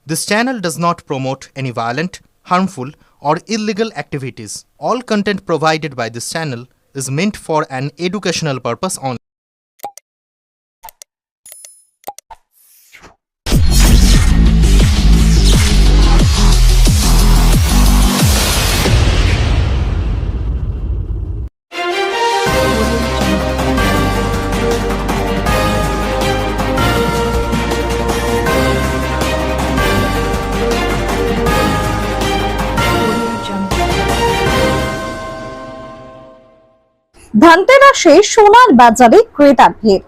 This channel does not promote any violent, harmful, or illegal activities. All content provided by this channel is meant for an educational purpose only. ধনতেরাসে সোনার বাজারে ক্রেতার ভিড়।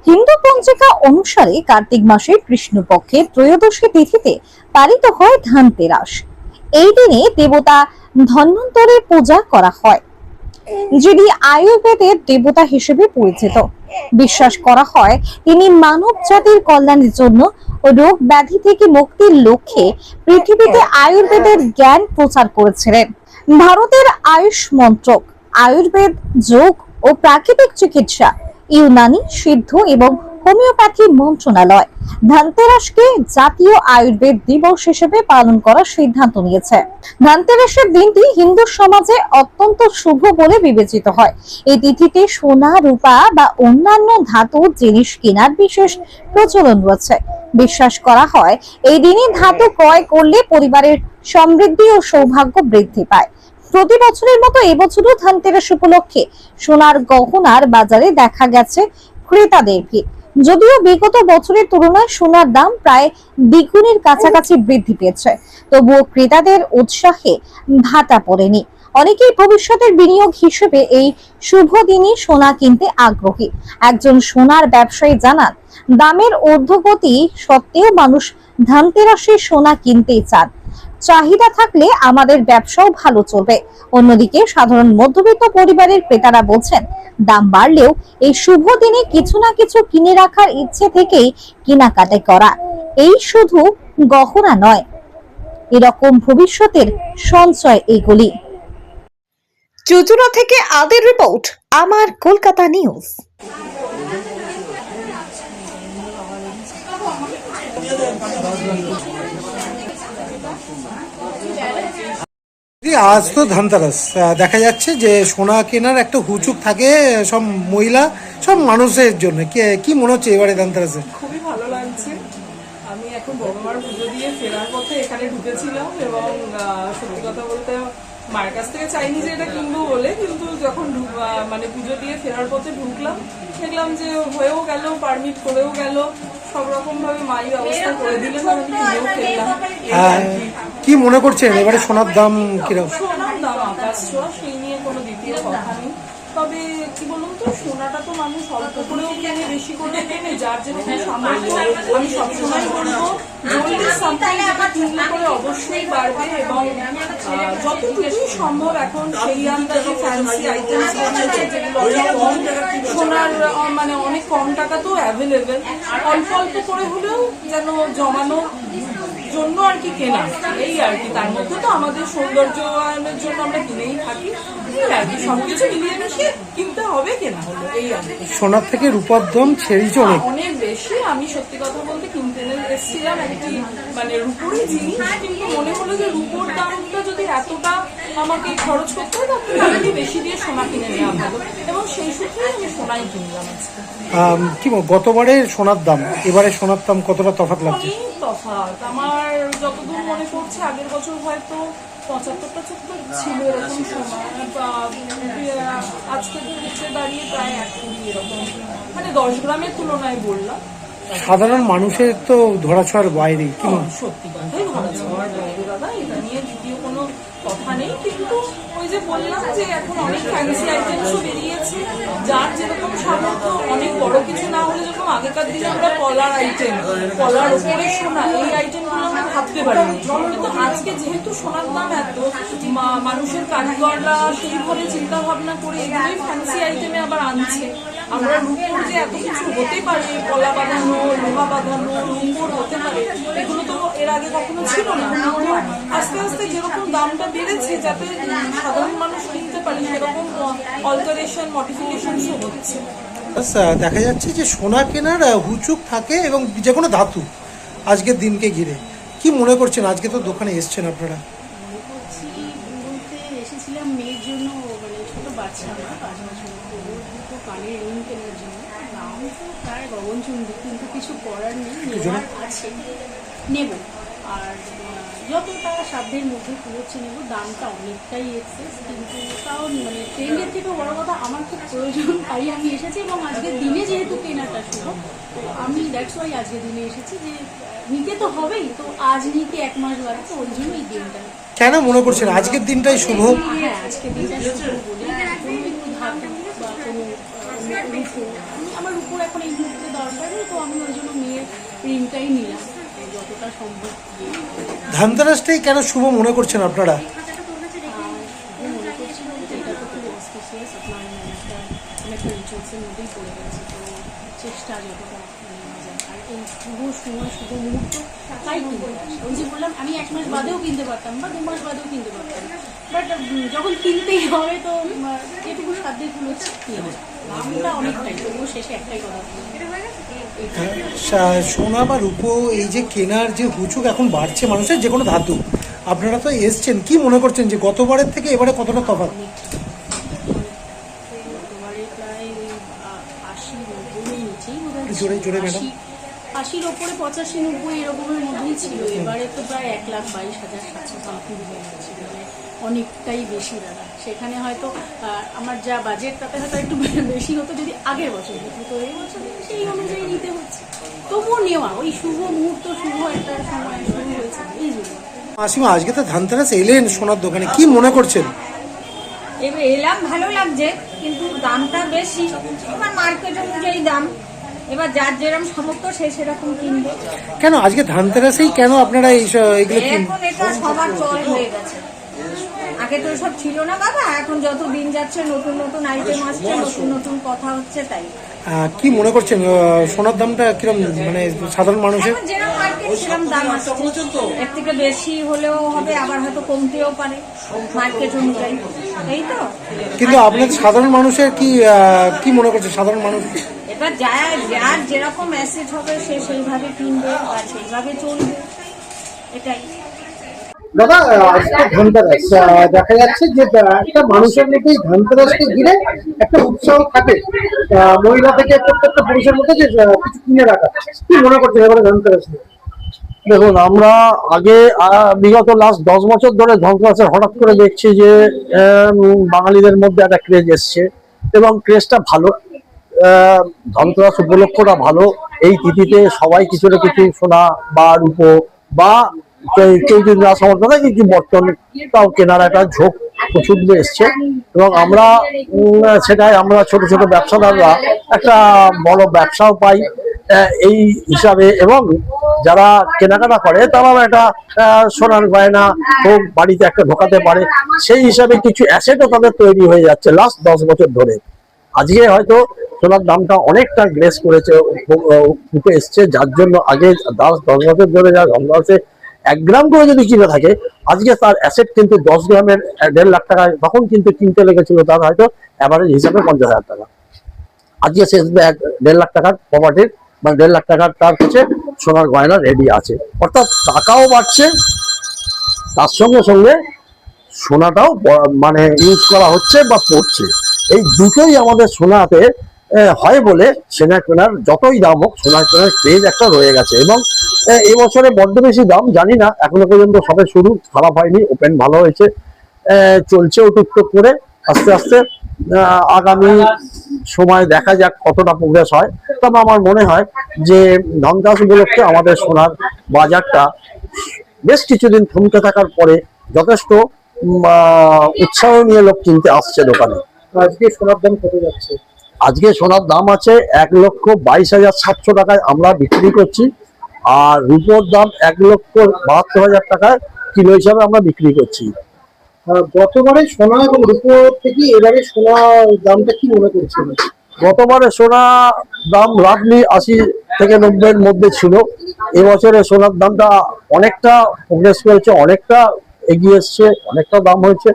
হিন্দু পঞ্জিকা অনুসারে কার্তিক মাসের কৃষ্ণপক্ষের ত্রয়োদশী তিথিতে পালিত হয় ধনতেরাস। এই দিনে দেবতা ধন্বন্তরের পূজা করা হয়, যিনি আয়ুর্বেদের দেবতা হিসেবে পরিচিত। বিশ্বাস করা হয় তিনি মানব জাতির কল্যাণের জন্য ও রোগ ব্যাধি থেকে মুক্তির লক্ষ্যে পৃথিবীতে আয়ুর্বেদের জ্ঞান প্রচার করেছিলেন। ভারতের আয়ুষ মন্ত্রক, আয়ুর্বেদ, যোগ ও প্রাকৃতিক চিকিৎসা, ইউনানি, সিদ্ধ এবং হোমিওপ্যাথি মন্ত্রণালয় ধনতেরাসকে জাতীয় আয়ুর্বেদ দিবস হিসেবে পালন করার সিদ্ধান্ত নিয়েছে। ধনতেরাসের দিনটি হিন্দু সমাজে অত্যন্ত শুভ বলে বিবেচিত হয়। এই তিথিতে সোনা, রূপা বা অন্যান্য ধাতুর জিনিস কেনার বিশেষ প্রচলন রয়েছে। বিশ্বাস করা হয় এই দিনে ধাতু ক্রয় করলে পরিবারের সমৃদ্ধি ও সৌভাগ্য বৃদ্ধি পায়। প্রতি বছরের মতো এবছরও ধনতেরাস উপলক্ষে সোনার গহনার বাজারে দেখা গেছে ক্রেতাদের ভিড়। যদিও বিগত বছরের তুলনায় সোনার দাম প্রায় দ্বিগুণের কাছাকাছি বৃদ্ধি পেয়েছে, তবুও ক্রেতাদের উৎসাহে ভাটা পড়েনি। অনেকেই ভবিষ্যতের বিনিয়োগ হিসেবে এই শুভ দিনে সোনা কিনতে আগ্রহী। একজন সোনার ব্যবসায়ী জানান, দামের ঊর্ধ্বগতি সত্ত্বেও মানুষ ধনতেরাসে সোনা কিনতেই চান। চাহিদা থাকলে আমাদের ব্যবসাও ভালো চলবে। অন্যদিকে সাধারণ মধ্যবিত্ত পরিবারের ক্রেতারা বলছেন, দাম বাড়লেও এই শুভ দিনে কিছু না কিছু কিনে রাখার ইচ্ছে থেকেই কেনাকাটা করা। এই শুধু গহনা নয়, এরকম ভবিষ্যতের সঞ্চয় এগুলি। চুচুড়া থেকে আদের রিপোর্ট, আমার কলকাতা নিউজ। আজ তো ধনতেরাস, দেখা যাচ্ছে যে সোনা কেনার একটা হুচুক থাকে সব মহিলা, সব মানুষের জন্য। কি মনে হচ্ছে এবারে ধনতেরাসে? খুবই ভালো লাগছে। আমি এখন বড়মার পুজো দিয়ে ফেরার পথে এখানে ঢুকেছিলাম এবং সত্যি কথা বলতে মায়ের কাছ থেকে চাইনি যে এটা কিনবো বলে, কিন্তু যখন মানে পুজো দিয়ে ফেরার পথে ঢুকলাম, দেখলাম যে হয়েও গেল, পারমিট করেও গেল, সব রকম ভাবে মাই ব্যবস্থা করে দিলেন, আমি পুজোও ফেললাম। কি মনে করছেন এবারে সোনার দাম কিরকম? সোনার দাম আকাশ ছোঁয়া, সেই নিয়ে কোনো দ্বিতীয় কথা নেই। তবে কি বলুন তো, সোনাটা তো মানুষ অল্প করেও কেনে, বেশি করে কেনে, যার যেরকম সামর্থ্য। আমি সবসময় বলবো গোল্ডের সামথিং যেটা কিনলে করে অবশ্যই বাড়বে, এবং যতটুকুই সম্ভব এখন সেই আন্দাজে ফ্যান্সি আইটেমস রয়েছে যেগুলো অনেক কম সোনার, মানে অনেক কম টাকাতেও অ্যাভেলেবেল, অল্প অল্প করে হলেও যেন জমানোর জন্য আর কি কেনা, এই আর কি। তার মধ্যে তো আমাদের সৌন্দর্যায়নের জন্য আমরা কিনেই থাকি, আর কি সবকিছু মিলিয়ে মিশিয়ে কিনতে হবে, কেনা হলো, এই আর কি। সোনার থেকে রূপার দাম ছেড়েছে অনেক বেশি। আমি সত্যি কথা বলতে কিনতে এসেছিলাম একটি মানে রূপোরই জিনিস, কিন্তু মনে হলো যে রূপোর দামটা যদি এতটা আমাকে খরচ করতে হয়, তাহলে বেশি দিয়ে সোনা কিনে নেওয়া ভালো, এবং সেই সূত্রেই আমি সোনাই কিনলাম আজকে। কি গতবারে সোনার দাম এবারে সোনার দাম কতটা তফাৎ লাগছে? অনেক তফাৎ। আমার যতদূর মনে পড়ছে আগের বছর হয়তো 75-75 ছিল এরকম সময়, আজকে হচ্ছে দাঁড়িয়ে প্রায় 1 কোটি এরকম, মানে 10 গ্রামের তুলনায় বললাম। সাধারণ মানুষের তো ধরাছোঁয়ার বাইরে। কি সত্যি কথাই ধরাছোঁয়ার বাইরে দাদা, এটা নিয়ে দ্বিতীয় কোনো কথা নেই। কিন্তু ওই যে বললাম যে এখন অনেক ফ্যান্সি আইটেমসও বেরিয়েছে, যার যেরকম সামর্থ্য, অনেক বড় কিছু না হলে যেরকম আগেকার দিনে আমরা কলার আইটেম, কলার উপরে সোনা, এই আইটেমগুলো আমরা ভাবতে পারিনি। কিন্তু আজকে যেহেতু সোনার দাম এত, মানুষের কারিগররা সেইভাবে চিন্তা ভাবনা করে এগুলোই ফ্যান্সি আইটেমে আবার আনছে। আমরা রূপোর যে এত কিছু হতে পারে, কলা বাঁধানো, লোহা বাঁধানো, রূপোর হতে পারে, এগুলো তো এর আগে কখনো ছিল না। আস্তে আস্তে যেরকম দামটা বেড়েছে, যাতে সাধারণ মানুষ কিনতে পারে, সেরকম অল্টারেশন, মডিফিকেশনসও হচ্ছে। দেখা যাচ্ছে যে সোনা কেনার হুচুক থাকে, এবং যে কোনো ধাতু আজকের দিনকে ঘিরে কি মনে করছেন আজকে তো দোকানে এসছেন আপনারা? মনে করছি বলতে এসেছিলাম মেয়ের জন্য, মানে ছোট বাচ্চা আমার 5 বছর, তো ওর দুটো কানের রিং কেনার জন্য। দাম তো প্রায় গগনচুম্বী, কিন্তু কিছু করার নেই, নেওয়ার আছে, নেব। আর যতটা সাধ্যের মধ্যে কুলোচ্ছে নেব। দামটা অনেকটাই এক্সেস, কিন্তু তাও মানে ট্রেন্ডের থেকেও বড় কথা আমার খুব প্রয়োজন, তাই আমি এসেছি। এবং আজকের দিনে যেহেতু কেনাটা শুভ, তো আমি দ্যাটস ওয়াই আজকের দিনে এসেছি, যে নিতে তো হবেই, তো আজ নিতে 1 মাস বাড়ে, তো ওই জন্য এই দিনটা। কেন মনে করছেন আজকের দিনটাই শুভ? হ্যাঁ, আজকের দিনটা শুভ বলি। কোনো একটু ধাতু বা কোনো রূপো, আমার রূপোর এখন এই মুহূর্তে দরকার নেই, তো আমি ওই জন্য মেয়ের রিংটাই নিলাম, তো যতটা সম্ভব ধানতেরাসটাই কেন শুভ মনে করছেন আপনারা? মনে করছি যে এটা তো খুব অস্পিসিয়াস, আপনার একটা রিচুয়ালসের মধ্যেই পড়ে গেছে, তো চেষ্টা যতটা নেওয়া যায়। আর এই শুভ সময়, শুভ মুহূর্ত, তাই কিনতে আসে। ওই যে বললাম, আমি 1 মাস বাদেও কিনতে পারতাম বা 2 মাস বাদেও কিনতে পারতাম, বাট যখন কিনতেই হবে তো যেটুকু সাধ্যের হচ্ছে দামটা অনেকটাই, তবুও শেষে একটাই কথা সোনা বা রূপো এই যে কেনার যে হুচুক এখন বাড়ছে মানুষের, যে কোনো ধাতু, আপনারা তো এসছেন, কি মনে করছেন যে গতবারের থেকে এবারে কতটা তফাৎ? গতবারে প্রায় ওই 80-90 নিচেই বোধ হয়, জোরে জোরে ম্যাডাম। 80-র ওপরে 85-90 এরকমের মধ্যেই ছিল। এবারে তো প্রায় 1,22,700 সামথিং হয়ে গেছে, মানে অনেকটাই বেশি দাদা। সেখানে হয়তো আমার যা বাজেট তাতে হয়তো একটু বেশি হতো যদি আগের বছর হতো, তো এই বছর সেই অনুযায়ী নিতে হচ্ছে। তবুও নেওয়া, ওই শুভ মুহূর্ত, শুভ একটা সময় শুরু হয়েছে এই জন্য। মাসিমা, আজকে তো ধানতেরাস এলেন সোনার দোকানে, কি মনে করছেন? এবার এলাম, ভালো লাগছে, কিন্তু দামটা বেশি। এবার মার্কেট অনুযায়ী দাম, এবার যার যেরকম সামর্থ্য সে সেরকম কিনবে। কেন আজকে ধানতেরাসেই কেন আপনারা এগুলো কিনবেন? এখন এটা সবার চল হয়ে গেছে, আগে তো সব ছিল না বাবা। এখন যত দিন যাচ্ছে নতুন নতুন আইটেম আসছে, নতুন নতুন কথা হচ্ছে, তাই। কি মনে করছেন সোনার দামটা কিরকম, মানে সাধারণ মানুষের? এখন যেরকম মার্কেট সেরকম দাম আসছে, এর থেকে বেশি হলেও হবে, আবার হয়তো কমতেও পারে মার্কেট অনুযায়ী, এই তো। কিন্তু আপনাদের সাধারণ মানুষের কি মনে করছে সাধারণ মানুষ? এবার যার যেরকম মেসেজ হবে সে সেইভাবে কিনবে আর সেইভাবে চলবে, এটাই। দাদা, আজকে ধানতেরাস, দেখা যাচ্ছে যে একটা মানুষের মধ্যে ধানতেরাসকে ঘিরে একটা উৎসাহ থাকে, মহিলা থেকে প্রত্যেকটা পুরুষের মধ্যে, যে কিছু কিনে রাখা। কি মনে করছেন এবারে ধানতেরাস নিয়ে? দেখুন, আমরা আগে বিগত লাস্ট 10 বছর ধরে ধানতেরাসের হঠাৎ করে দেখছি যে বাঙালিদের মধ্যে একটা ক্রেজ এসছে, এবং ক্রেজটা ভালো। ধানতেরাস উপলক্ষটা ভালো। এই তিথিতে সবাই কিছু না কিছু সোনা বা রূপো বা কেউ যদি না সামর্থ্য থাকে কিছু বর্তন তাও কেনার একটা ঝোঁক প্রচুর এসছে, এবং আমরা সেটাই আমরা ছোট ছোট ব্যবসাদাররা একটা বড় ব্যবসাও পাই এই হিসাবে। এবং যারা কেনাকাটা করে তারাও একটা সোনার গয়না হোক বাড়িতে একটা ঢোকাতে পারে, সেই হিসাবে কিছু অ্যাসেটও তাদের তৈরি হয়ে যাচ্ছে লাস্ট 10 বছর ধরে। আজকে হয়তো সোনার দামটা অনেকটা গ্রেস করেছে, উঠে এসছে, যার জন্য আগে 10 বছর ধরে যা ধানতেরাসে 1 গ্রাম করে যদি কিনে থাকে, আজকে তার অ্যাসেট কিন্তু 10 গ্রামের 1.5 লাখ টাকা তখন কিন্তু কিনতে লেগেছিল, তার হয়তো অ্যাভারেজ হিসাবে 50,000 টাকা। আজকে সে 1.5 লাখ টাকার প্রপার্টির, মানে 1.5 লাখ টাকার তার কাছে সোনার গয়না রেডি আছে। অর্থাৎ টাকাও বাড়ছে, তার সঙ্গে সঙ্গে সোনাটাও মানে ইউজ করা হচ্ছে বা পড়ছে। এই দুটোই আমাদের সোনাতে হয় বলে সোনা কেনার যতই দাম হোক, সোনা কেনার ক্রেজ একটা রয়ে গেছে। এবং এবছরে বড্ড বেশি দাম জানি না, এখনো পর্যন্ত সবে শুরু, খারাপ হয়নি, ওপেন ভালো হয়েছে, চলছেও টুকটুক করে আস্তে আস্তে। আগামী সময় দেখা যাক কতটা প্রোগ্রেস হয়। তবে আমার মনে হয় যে ধানতেরাস উপলক্ষে আমাদের সোনার বাজারটা বেশ কিছুদিন থমকে থাকার পরে যথেষ্ট উৎসাহ নিয়ে লোক কিনতে আসছে দোকানে। আজকে সোনার দাম কত যাচ্ছে? আজকে সোনার দাম আছে 1,22,700 টাকায় আমরা বিক্রি করছি, আর রূপোর দাম 1,72,000 টাকায় কিলো হিসাবে আমরা বিক্রি করছি। গতবারে সোনা এবং রূপো থেকে এবারে সোনা দামটা কি মনে করছেন? গতবারে সোনা দাম রাফলি 80 থেকে 90 এর মধ্যে ছিল। এবছরে সোনার দামটা অনেকটা প্রোগ্রেস করেছে, অনেকটা এগিয়ে এসছে, অনেকটা দাম হয়েছে।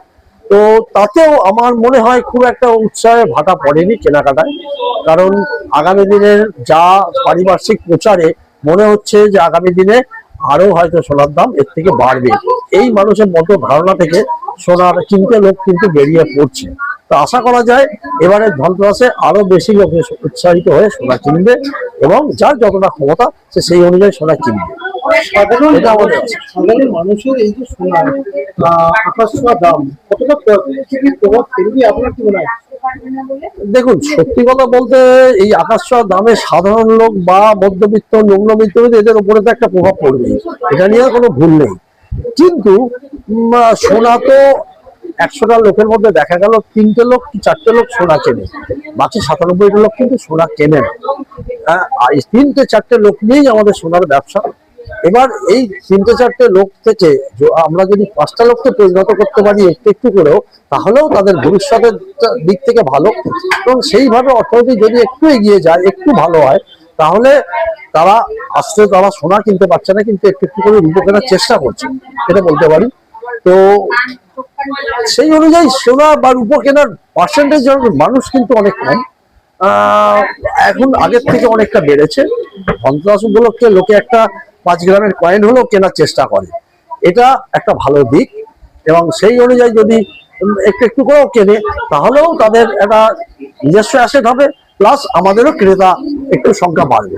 তো তাতেও আমার মনে হয় খুব একটা উৎসাহে ভাটা পড়েনি কেনাকাটায়, কারণ আগামী দিনের যা পারিপার্শ্বিক প্রচারে মনে হচ্ছে যে আগামী দিনে আরো হয়তো সোনার দাম এর থেকে বাড়বে, এই মানুষের মতো ধারণা থেকে সোনার কিনতে লোক কিন্তু বেরিয়ে পড়ছে। তো আশা করা যায় এবারে ধনতেরাসে আরো বেশি লোক উৎসাহিত হয়ে সোনা কিনবে এবং যার যতটা ক্ষমতা সে সেই অনুযায়ী সোনা কিনবে। এটা আমাদের আছে। সাধারণ মানুষের এই যে সোনা আকাশ ছোঁয়া দাম কতটা পৃথিবীর প্রভাব ফেলবে আপনার কি মনে হয়? দেখুন, সত্যি কথা বলতে এই আকাশ ছোঁয়া দামে সাধারণ লোক বা মধ্যবিত্ত নিম্নবিত্ত এদের উপরে তো একটা প্রভাব পড়বে, এটা নিয়ে কোনো ভুল নেই। কিন্তু সোনা তো 100টা লোকের মধ্যে দেখা গেল 3টে লোক কি 4টে লোক সোনা কেনে, বাকি 97টা লোক কিন্তু সোনা কেনে না। আর এই 3-4টে লোক নিয়েই আমাদের সোনার ব্যবসা। এবার এই 3-4টে লোক থেকে আমরা যদি 5টা লোককে পরিণত করতে পারি একটু একটু করেও, তাহলেও তাদের ভবিষ্যতের দিক থেকে ভালো, এবং সেইভাবে অর্থনীতি যদি একটু এগিয়ে যায়, একটু ভালো হয়, তাহলে তারা তারা সোনা কিনতে পারছে না কিন্তু একটু একটু করে রূপো কেনার চেষ্টা করছে, এটা বলতে পারি। তো সেই অনুযায়ী সোনা বা রূপো কেনার পার্সেন্টেজ মানুষ কিন্তু অনেক কম, এখন আগের থেকে অনেকটা বেড়েছে। ধনতেরাস উপলক্ষে লোকে একটা 5 গ্রামের কয়েন হলেও কেনার চেষ্টা করে, এটা একটা ভালো দিক। এবং সেই অনুযায়ী যদি একটু একটু করেও কেনে, তাহলেও তাদের একটা নিজস্ব অ্যাসেট হবে, প্লাস আমাদেরও ক্রেতা একটু সংখ্যা বাড়বে।